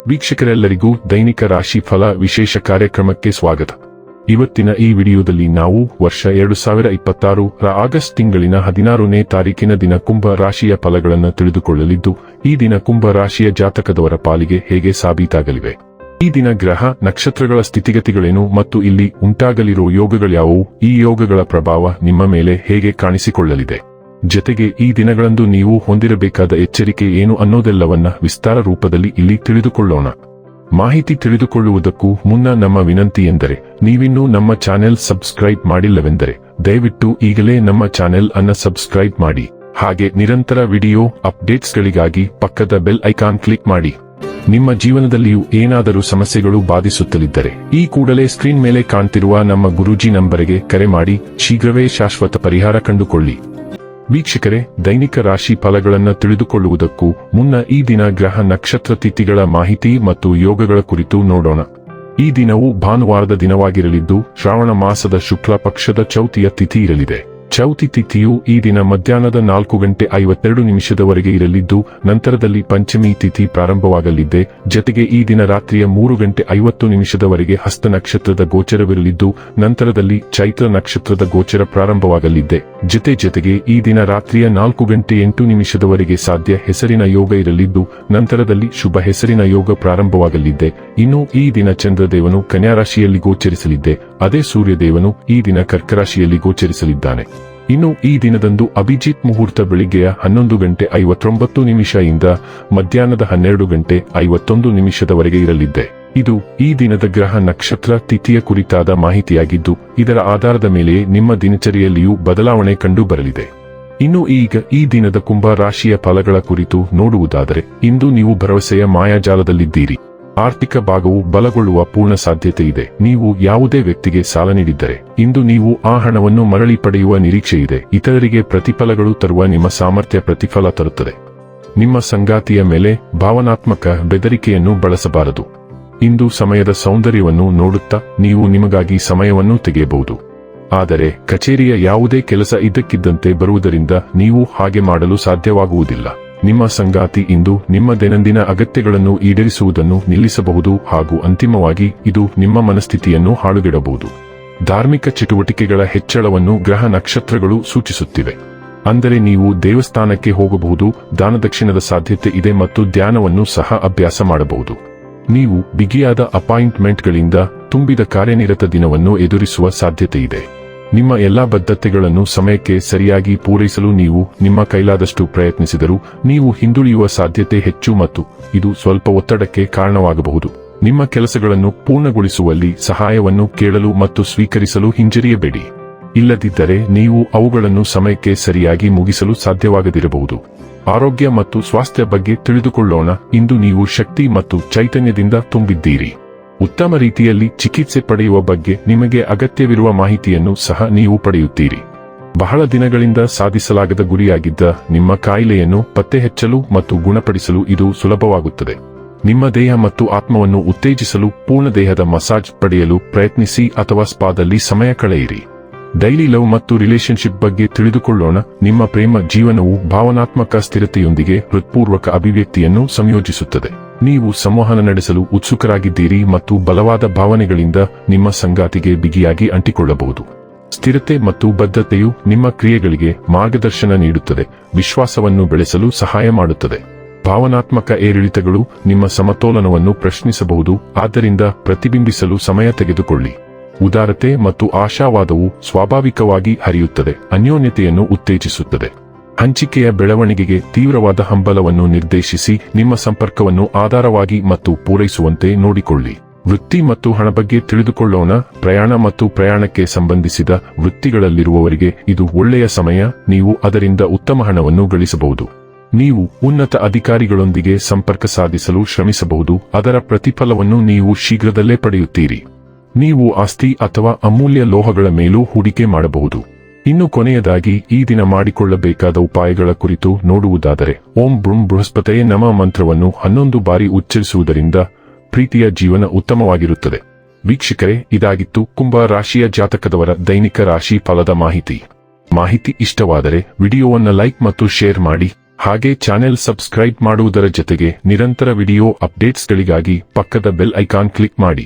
ವೀಕ್ಷಕರೆಲ್ಲರಿಗೂ ದೈನಿಕ ರಾಶಿ ಫಲ ವಿಶೇಷ ಕಾರ್ಯಕ್ರಮಕ್ಕೆ ಸ್ವಾಗತ. ಇವತ್ತಿನ ಈ ವಿಡಿಯೋದಲ್ಲಿ ನಾವು ವರ್ಷ 2026 ರ ಆಗಸ್ಟ್ ತಿಂಗಳಿನ 16ನೇ ತಾರೀಕಿನ ದಿನ ಕುಂಭ ರಾಶಿಯ ಫಲಗಳನ್ನು ತಿಳಿದುಕೊಳ್ಳಲಿದ್ದು, ಈ ದಿನ ಕುಂಭ ರಾಶಿಯ ಜಾತಕದವರ ಪಾಲಿಗೆ ಹೇಗೆ ಸಾಬೀತಾಗಲಿವೆ, ಈ ದಿನ ಗ್ರಹ ನಕ್ಷತ್ರಗಳ ಸ್ಥಿತಿಗತಿಗಳೇನು ಮತ್ತು ಇಲ್ಲಿ ಉಂಟಾಗಲಿರುವ ಯೋಗಗಳ್ಯಾವುವು, ಈ ಯೋಗಗಳ ಪ್ರಭಾವ ನಿಮ್ಮ ಮೇಲೆ ಹೇಗೆ ಕಾಣಿಸಿಕೊಳ್ಳಲಿದೆ, ಜೊತೆಗೆ ಈ ದಿನಗಳಂದು ನೀವು ಹೊಂದಿರಬೇಕಾದ ಎಚ್ಚರಿಕೆ ಏನು ಅನ್ನೋದೆಲ್ಲವನ್ನ ವಿಸ್ತಾರ ರೂಪದಲ್ಲಿ ಇಲ್ಲಿ ತಿಳಿದುಕೊಳ್ಳೋಣ. ಮಾಹಿತಿ ತಿಳಿದುಕೊಳ್ಳುವುದಕ್ಕೂ ಮುನ್ನ ನಮ್ಮ ವಿನಂತಿ ಎಂದರೆ, ನೀವಿನ್ನೂ ನಮ್ಮ ಚಾನೆಲ್ ಸಬ್ಸ್ಕ್ರೈಬ್ ಮಾಡಿಲ್ಲವೆಂದರೆ ದಯವಿಟ್ಟು ಈಗಲೇ ನಮ್ಮ ಚಾನೆಲ್ ಅನ್ನ ಸಬ್ಸ್ಕ್ರೈಬ್ ಮಾಡಿ. ಹಾಗೆ ನಿರಂತರ ವಿಡಿಯೋ ಅಪ್ಡೇಟ್ಸ್ಗಳಿಗಾಗಿ ಪಕ್ಕದ ಬೆಲ್ ಐಕಾನ್ ಕ್ಲಿಕ್ ಮಾಡಿ. ನಿಮ್ಮ ಜೀವನದಲ್ಲಿಯೂ ಏನಾದರೂ ಸಮಸ್ಯೆಗಳು ಬಾಧಿಸುತ್ತಲಿದ್ದರೆ ಈ ಕೂಡಲೇ ಸ್ಕ್ರೀನ್ ಮೇಲೆ ಕಾಣ್ತಿರುವ ನಮ್ಮ ಗುರೂಜಿ ನಂಬರಿಗೆ ಕರೆ ಮಾಡಿ ಶೀಘ್ರವೇ ಶಾಶ್ವತ ಪರಿಹಾರ ಕಂಡುಕೊಳ್ಳಿ. ವೀಕ್ಷಕರೇ, ದೈನಿಕ ರಾಶಿ ಫಲಗಳನ್ನು ತಿಳಿದುಕೊಳ್ಳುವುದಕ್ಕೂ ಮುನ್ನ ಈ ದಿನ ಗ್ರಹ ನಕ್ಷತ್ರ ತಿಥಿಗಳ ಮಾಹಿತಿ ಮತ್ತು ಯೋಗಗಳ ಕುರಿತು ನೋಡೋಣ. ಈ ದಿನವು ಭಾನುವಾರದ ದಿನವಾಗಿರಲಿದ್ದು, ಶ್ರಾವಣ ಮಾಸದ ಶುಕ್ಲ ಪಕ್ಷದ ಚೌತಿಯ ತಿಥಿ ಇರಲಿದೆ. ಚೌತಿ ತಿಥಿಯು ಈ ದಿನ ಮಧ್ಯಾಹ್ನದ 4:52 ಇರಲಿದ್ದು, ನಂತರದಲ್ಲಿ ಪಂಚಮಿ ತಿಥಿ ಪ್ರಾರಂಭವಾಗಲಿದೆ. ಜೊತೆಗೆ ಈ ದಿನ ರಾತ್ರಿಯ 3:50 ಹಸ್ತ ನಕ್ಷತ್ರದ ಗೋಚರವಿರಲಿದ್ದು, ನಂತರದಲ್ಲಿ ಚೈತ್ರ ನಕ್ಷತ್ರದ ಗೋಚರ ಪ್ರಾರಂಭವಾಗಲಿದೆ. ಜೊತೆಗೆ ಈ ದಿನ ರಾತ್ರಿಯ 4:08 ಸಾಧ್ಯ ಹೆಸರಿನ ಯೋಗ ಇರಲಿದ್ದು, ನಂತರದಲ್ಲಿ ಶುಭ ಹೆಸರಿನ ಯೋಗ ಪ್ರಾರಂಭವಾಗಲಿದೆ. ಇನ್ನು ಈ ದಿನ ಚಂದ್ರದೇವನು ಕನ್ಯಾ ರಾಶಿಯಲ್ಲಿ ಗೋಚರಿಸಲಿದ್ದೆ, ಅದೇ ಸೂರ್ಯದೇವನು ಈ ದಿನ ಕರ್ಕ ರಾಶಿಯಲ್ಲಿ ಗೋಚರಿಸಲಿದ್ದಾನೆ. ಇನ್ನು ಈ ದಿನದಂದು ಅಭಿಜಿತ್ ಮುಹೂರ್ತ ಬೆಳಿಗ್ಗೆಯ 11:59 ಇಂದ ಮಧ್ಯಾಹ್ನದ 12:51 ಇರಲಿದೆ. ಇದು ಈ ದಿನದ ಗ್ರಹ ನಕ್ಷತ್ರ ತಿಥಿಯ ಕುರಿತಾದ ಮಾಹಿತಿಯಾಗಿದ್ದು, ಇದರ ಆಧಾರದ ಮೇಲೆ ನಿಮ್ಮ ದಿನಚರಿಯಲ್ಲಿಯೂ ಬದಲಾವಣೆ ಕಂಡು ಬರಲಿದೆ. ಇನ್ನು ಈಗ ಈ ದಿನದ ಕುಂಭ ರಾಶಿಯ ಫಲಗಳ ಕುರಿತು ನೋಡುವುದಾದರೆ, ಇಂದು ನೀವು ಭರವಸೆಯ ಮಾಯಾಜಾಲದಲ್ಲಿದ್ದೀರಿ. ಆರ್ಥಿಕ ಭಾಗವು ಬಲಗೊಳ್ಳುವ ಪೂರ್ಣ ಸಾಧ್ಯತೆ ಇದೆ. ನೀವು ಯಾವುದೇ ವ್ಯಕ್ತಿಗೆ ಸಾಲ ನೀಡಿದ್ದರೆ ಇಂದು ನೀವು ಆ ಹಣವನ್ನು ಮರಳಿ ಪಡೆಯುವ ನಿರೀಕ್ಷೆ ಇದೆ. ಇತರರಿಗೆ ಪ್ರತಿಫಲಗಳು ತರುವ ನಿಮ್ಮ ಸಾಮರ್ಥ್ಯ ಪ್ರತಿಫಲ ತರುತ್ತದೆ. ನಿಮ್ಮ ಸಂಗಾತಿಯ ಮೇಲೆ ಭಾವನಾತ್ಮಕ ಬೆದರಿಕೆಯನ್ನು ಬಳಸಬಾರದು. ಇಂದು ಸಮಯದ ಸೌಂದರ್ಯವನ್ನು ನೋಡುತ್ತಾ ನೀವು ನಿಮಗಾಗಿ ಸಮಯವನ್ನು ತೆಗೆಯಬಹುದು. ಆದರೆ ಕಚೇರಿಯ ಯಾವುದೇ ಕೆಲಸ ಇದ್ದಕ್ಕಿದ್ದಂತೆ ಬರುವುದರಿಂದ ನೀವು ಹಾಗೆ ಮಾಡಲು ಸಾಧ್ಯವಾಗುವುದಿಲ್ಲ. ನಿಮ್ಮ ಸಂಗಾತಿ ಇಂದು ನಿಮ್ಮ ದೈನಂದಿನ ಅಗತ್ಯಗಳನ್ನು ಈಡೇರಿಸುವುದನ್ನು ನಿಲ್ಲಿಸಬಹುದು ಹಾಗೂ ಅಂತಿಮವಾಗಿ ಇದು ನಿಮ್ಮ ಮನಸ್ಥಿತಿಯನ್ನು ಹಾಳುಗೆಡಬಹುದು. ಧಾರ್ಮಿಕ ಚಟುವಟಿಕೆಗಳ ಹೆಚ್ಚಳವನ್ನು ಗ್ರಹ ನಕ್ಷತ್ರಗಳು ಸೂಚಿಸುತ್ತಿವೆ. ಅಂದರೆ ನೀವು ದೇವಸ್ಥಾನಕ್ಕೆ ಹೋಗಬಹುದು, ದಾನದಕ್ಷಿಣದ ಸಾಧ್ಯತೆ ಇದೆ ಮತ್ತು ಧ್ಯಾನವನ್ನು ಸಹ ಅಭ್ಯಾಸ ಮಾಡಬಹುದು. ನೀವು ಬಿಗಿಯಾದ ಅಪಾಯಿಂಟ್ಮೆಂಟ್ಗಳಿಂದ ತುಂಬಿದ ಕಾರ್ಯನಿರತ ದಿನವನ್ನು ಎದುರಿಸುವ ಸಾಧ್ಯತೆ ಇದೆ. ನಿಮ್ಮ ಎಲ್ಲಾ ಬದ್ಧತೆಗಳನ್ನು ಸಮಯಕ್ಕೆ ಸರಿಯಾಗಿ ಪೂರೈಸಲು ನೀವು ನಿಮ್ಮ ಕೈಲಾದಷ್ಟು ಪ್ರಯತ್ನಿಸಿದರೂ ನೀವು ಹಿಂದುಳಿಯುವ ಸಾಧ್ಯತೆ ಹೆಚ್ಚು ಮತ್ತು ಇದು ಸ್ವಲ್ಪ ಒತ್ತಡಕ್ಕೆ ಕಾರಣವಾಗಬಹುದು. ನಿಮ್ಮ ಕೆಲಸಗಳನ್ನು ಪೂರ್ಣಗೊಳಿಸುವಲ್ಲಿ ಸಹಾಯವನ್ನು ಕೇಳಲು ಮತ್ತು ಸ್ವೀಕರಿಸಲು ಹಿಂಜರಿಯಬೇಡಿ. ಇಲ್ಲದಿದ್ದರೆ ನೀವು ಅವುಗಳನ್ನು ಸಮಯಕ್ಕೆ ಸರಿಯಾಗಿ ಮುಗಿಸಲು ಸಾಧ್ಯವಾಗದಿರಬಹುದು. ಆರೋಗ್ಯ ಮತ್ತು ಸ್ವಾಸ್ಥ್ಯ ಬಗ್ಗೆ ತಿಳಿದುಕೊಳ್ಳೋಣ. ಇಂದು ನೀವು ಶಕ್ತಿ ಮತ್ತು ಚೈತನ್ಯದಿಂದ ತುಂಬಿದ್ದೀರಿ. ಉತ್ತಮ ರೀತಿಯಲ್ಲಿ ಚಿಕಿತ್ಸೆ ಪಡೆಯುವ ಬಗ್ಗೆ ನಿಮಗೆ ಅಗತ್ಯವಿರುವ ಮಾಹಿತಿಯನ್ನು ಸಹ ನೀವು ಪಡೆಯುತ್ತೀರಿ. ಬಹಳ ದಿನಗಳಿಂದ ಸಾಧಿಸಲಾಗದ ಗುರಿಯಾಗಿದ್ದ ನಿಮ್ಮ ಕಾಯಿಲೆಯನ್ನು ಪತ್ತೆ ಹಚ್ಚಲು ಮತ್ತು ಗುಣಪಡಿಸಲು ಇದು ಸುಲಭವಾಗುತ್ತದೆ. ನಿಮ್ಮ ದೇಹ ಮತ್ತು ಆತ್ಮವನ್ನು ಉತ್ತೇಜಿಸಲು ಪೂರ್ಣ ದೇಹದ ಮಸಾಜ್ ಪಡೆಯಲು ಪ್ರಯತ್ನಿಸಿ ಅಥವಾ ಸ್ಪಾದಲ್ಲಿ ಸಮಯ ಕಳೆಯಿರಿ. ಡೈಲಿ ಲವ್ ಮತ್ತು ರಿಲೇಶನ್ಶಿಪ್ ಬಗ್ಗೆ ತಿಳಿದುಕೊಳ್ಳೋಣ. ನಿಮ್ಮ ಪ್ರೇಮ ಜೀವನವು ಭಾವನಾತ್ಮಕ ಸ್ಥಿರತೆಯೊಂದಿಗೆ ಹೃತ್ಪೂರ್ವಕ ಅಭಿವ್ಯಕ್ತಿಯನ್ನು ಸಂಯೋಜಿಸುತ್ತದೆ. ನೀವು ಸಂವಹನ ನಡೆಸಲು ಉತ್ಸುಕರಾಗಿದ್ದೀರಿ ಮತ್ತು ಬಲವಾದ ಭಾವನೆಗಳಿಂದ ನಿಮ್ಮ ಸಂಗಾತಿಗೆ ಬಿಗಿಯಾಗಿ ಅಂಟಿಕೊಳ್ಳಬಹುದು. ಸ್ಥಿರತೆ ಮತ್ತು ಬದ್ಧತೆಯು ನಿಮ್ಮ ಕ್ರಿಯೆಗಳಿಗೆ ಮಾರ್ಗದರ್ಶನ ನೀಡುತ್ತದೆ, ವಿಶ್ವಾಸವನ್ನು ಬೆಳೆಸಲು ಸಹಾಯ ಮಾಡುತ್ತದೆ. ಭಾವನಾತ್ಮಕ ಏರಿಳಿತಗಳು ನಿಮ್ಮ ಸಮತೋಲನವನ್ನು ಪ್ರಶ್ನಿಸಬಹುದು, ಆದ್ದರಿಂದ ಪ್ರತಿಬಿಂಬಿಸಲು ಸಮಯ ತೆಗೆದುಕೊಳ್ಳಿ. ಉದಾರತೆ ಮತ್ತು ಆಶಾವಾದವು ಸ್ವಾಭಾವಿಕವಾಗಿ ಹರಿಯುತ್ತದೆ, ಅನ್ಯೋನ್ಯತೆಯನ್ನು ಉತ್ತೇಜಿಸುತ್ತದೆ. ಹಂಚಿಕೆಯ ಬೆಳವಣಿಗೆಗೆ ತೀವ್ರವಾದ ಹಂಬಲವನ್ನು ನಿರ್ದೇಶಿಸಿ ನಿಮ್ಮ ಸಂಪರ್ಕವನ್ನು ಆಧಾರವಾಗಿ ಮತ್ತು ಪೂರೈಸುವಂತೆ ನೋಡಿಕೊಳ್ಳಿ. ವೃತ್ತಿ ಮತ್ತು ಹಣ ಬಗ್ಗೆ ತಿಳಿದುಕೊಳ್ಳೋಣ. ಪ್ರಯಾಣ ಮತ್ತು ಪ್ರಯಾಣಕ್ಕೆ ಸಂಬಂಧಿಸಿದ ವೃತ್ತಿಗಳಲ್ಲಿರುವವರಿಗೆ ಇದು ಒಳ್ಳೆಯ ಸಮಯ. ನೀವು ಅದರಿಂದ ಉತ್ತಮ ಹಣವನ್ನು ಗಳಿಸಬಹುದು. ನೀವು ಉನ್ನತ ಅಧಿಕಾರಿಗಳೊಂದಿಗೆ ಸಂಪರ್ಕ ಸಾಧಿಸಲು ಶ್ರಮಿಸಬಹುದು, ಅದರ ಪ್ರತಿಫಲವನ್ನು ನೀವು ಶೀಘ್ರದಲ್ಲೇ ಪಡೆಯುತ್ತೀರಿ. ನೀವು ಆಸ್ತಿ ಅಥವಾ ಅಮೂಲ್ಯ ಲೋಹಗಳ ಮೇಲೂ ಹೂಡಿಕೆ ಮಾಡಬಹುದು. ಇನ್ನು ಕೊನೆಯದಾಗಿ ಈ ದಿನ ಮಾಡಿಕೊಳ್ಳಬೇಕಾದ ಉಪಾಯಗಳ ಕುರಿತು ನೋಡುವುದಾದರೆ, ಓಂ ಬೃಂ ಬೃಹಸ್ಪತಯೇ ನಮಃ ಮಂತ್ರವನ್ನು 11 ಬಾರಿ ಉಚ್ಚರಿಸುವುದರಿಂದ ಪ್ರೀತಿಯ ಜೀವನ ಉತ್ತಮವಾಗಿರುತ್ತದೆ. ವೀಕ್ಷಕರೇ, ಇದಾಗಿತ್ತು ಕುಂಭ ರಾಶಿಯ ಜಾತಕದವರ ದೈನಿಕ ರಾಶಿ ಫಲದ ಮಾಹಿತಿ ಇಷ್ಟವಾದರೆ ವಿಡಿಯೋವನ್ನು ಲೈಕ್ ಮತ್ತು ಶೇರ್ ಮಾಡಿ. ಹಾಗೆ ಚಾನೆಲ್ ಸಬ್ಸ್ಕ್ರೈಬ್ ಮಾಡುವುದರ ಜೊತೆಗೆ ನಿರಂತರ ವಿಡಿಯೋ ಅಪ್ಡೇಟ್ಸ್ಗಳಿಗಾಗಿ ಪಕ್ಕದ ಬೆಲ್ ಐಕಾನ್ ಕ್ಲಿಕ್ ಮಾಡಿ.